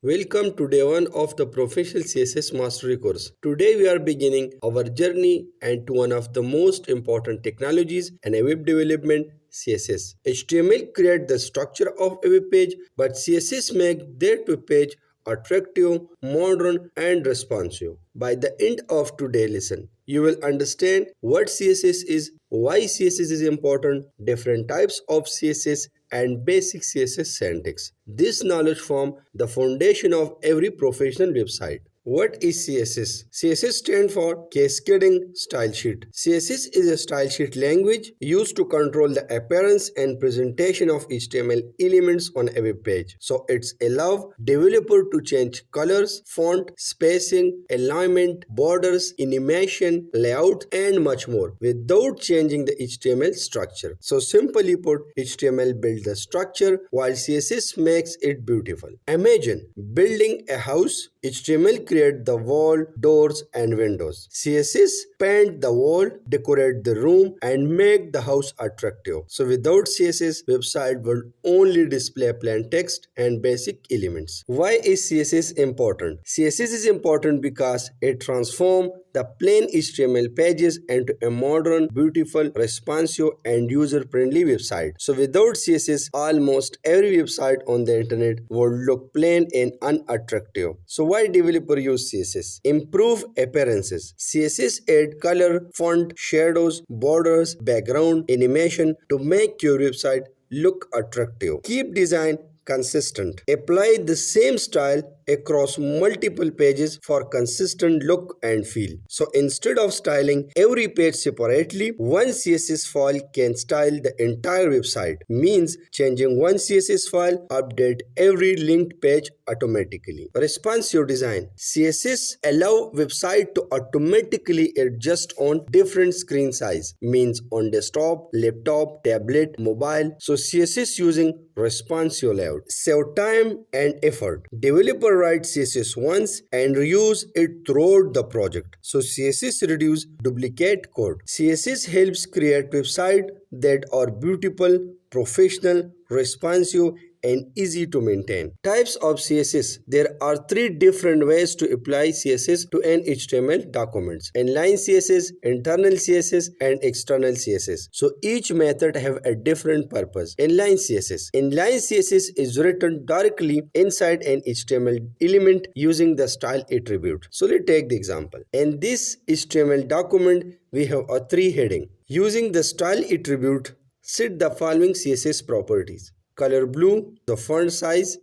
Welcome to day 1 of the Professional CSS Mastery course. Today we are beginning our journey and to one of the most important technologies in a web development, CSS. HTML creates the structure of a web page, but CSS makes that web page attractive, modern, and responsive. By the end of today's lesson, you will understand what CSS is, why CSS is important, different types of CSS, and basic CSS syntax. This knowledge forms the foundation of every professional website. What is CSS? CSS stands for Cascading Style Sheet. CSS is a style sheet language used to control the appearance and presentation of HTML elements on a web page. So it's allow developer to change colors, font, spacing, alignment, borders, animation, layout, and much more without changing the HTML structure. So simply put, HTML builds the structure while CSS makes it beautiful. Imagine building a house. HTML create the wall, doors, and windows. CSS paint the wall, decorate the room, and make the house attractive. So without CSS, website will only display plain text and basic elements. Why is CSS important? CSS is important because it transforms the plain HTML pages into a modern, beautiful, responsive, and user-friendly website. So without CSS, almost every website on the internet would look plain and unattractive. So why developer use CSS? Improve appearances. CSS add color, font, shadows, borders, background, animation to make your website look attractive. Keep design consistent. Apply the same style across multiple pages for consistent look and feel. So instead of styling every page separately, one CSS file can style the entire website. Means changing one CSS file update every linked page automatically. Responsive design. CSS allow website to automatically adjust on different screen size. Means on desktop, laptop, tablet, mobile. So CSS using responsive layout. Save time and effort. Developer write CSS once and reuse it throughout the project. So CSS reduce duplicate code. CSS helps create websites that are beautiful, professional, responsive, and easy to maintain. Types of CSS. There are three different ways to apply CSS to an HTML documents. Inline CSS, internal CSS, and external CSS. So each method have a different purpose. Inline CSS. Inline CSS is written directly inside an HTML element using the style attribute. So let's take the example. In this HTML document, we have a three heading. Using the style attribute, set the following CSS properties. Color blue, the font size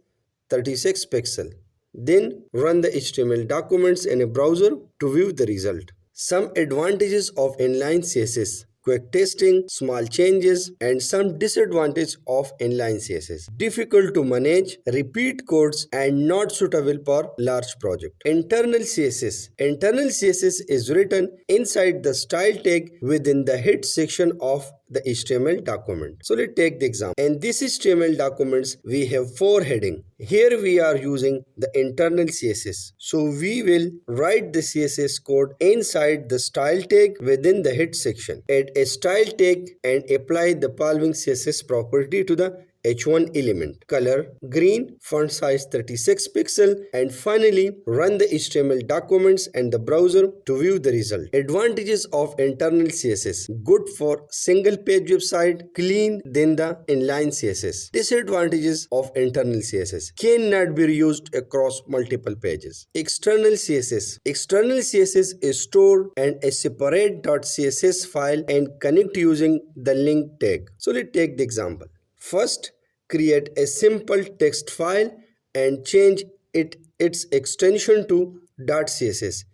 36 pixel. Then run the HTML documents in a browser to view the result. Some advantages of inline CSS. Quick testing, small changes, and some disadvantage of inline CSS. Difficult to manage, repeat codes, and not suitable for large project. Internal CSS. Internal CSS is written inside the style tag within the head section of the HTML document. So let's take the example. In this HTML documents, we have four heading. Here we are using the internal CSS. So we will write the CSS code inside the style tag within the head section. Add a style tag and apply the following CSS property to the H1 element. Color green, font size 36 pixel, and finally run the HTML documents and the browser to view the result. Advantages of internal CSS. Good for single page website, clean than the inline CSS. Disadvantages of internal CSS. Cannot be used across multiple pages. External CSS. External CSS is stored in a separate .css file and connect using the link tag. So let's take the example. First, create a simple text file and change its extension to .css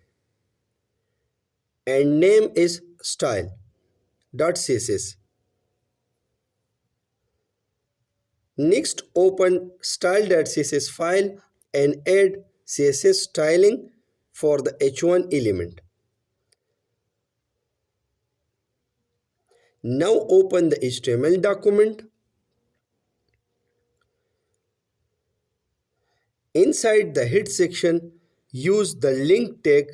and name is style.css. Next, open style.css file and add CSS styling for the H1 element. Now open the HTML document. Inside the head section, use the link tag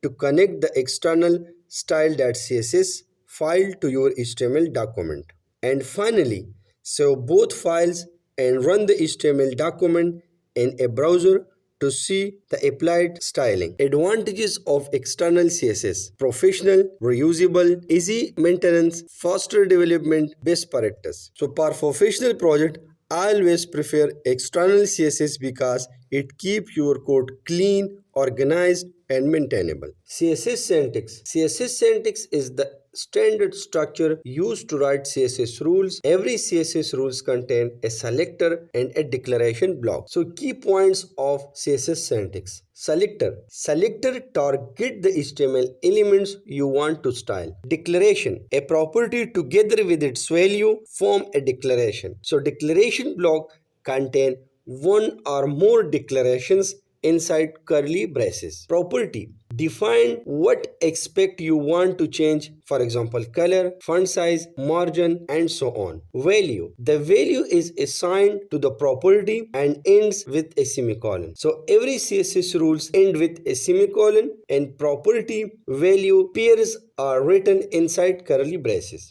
to connect the external style.css file to your HTML document. And finally, save both files and run the HTML document in a browser to see the applied styling. Advantages of external CSS: professional, reusable, easy maintenance, faster development, best practice. So for professional project, I always prefer external CSS because it keeps your code clean, organized, and maintainable. CSS Syntax. CSS Syntax is the standard structure used to write CSS rules. Every CSS rules contain a selector and a declaration block. So key points of CSS Syntax. Selector. Selector target the HTML elements you want to style. Declaration. A property together with its value form a declaration. So declaration block contain one or more declarations inside curly braces. Property. Define what aspect you want to change, for example color, font size, margin, and so on. Value. The value is assigned to the property and ends with a semicolon. So every CSS rules end with a semicolon, and property value pairs are written inside curly braces.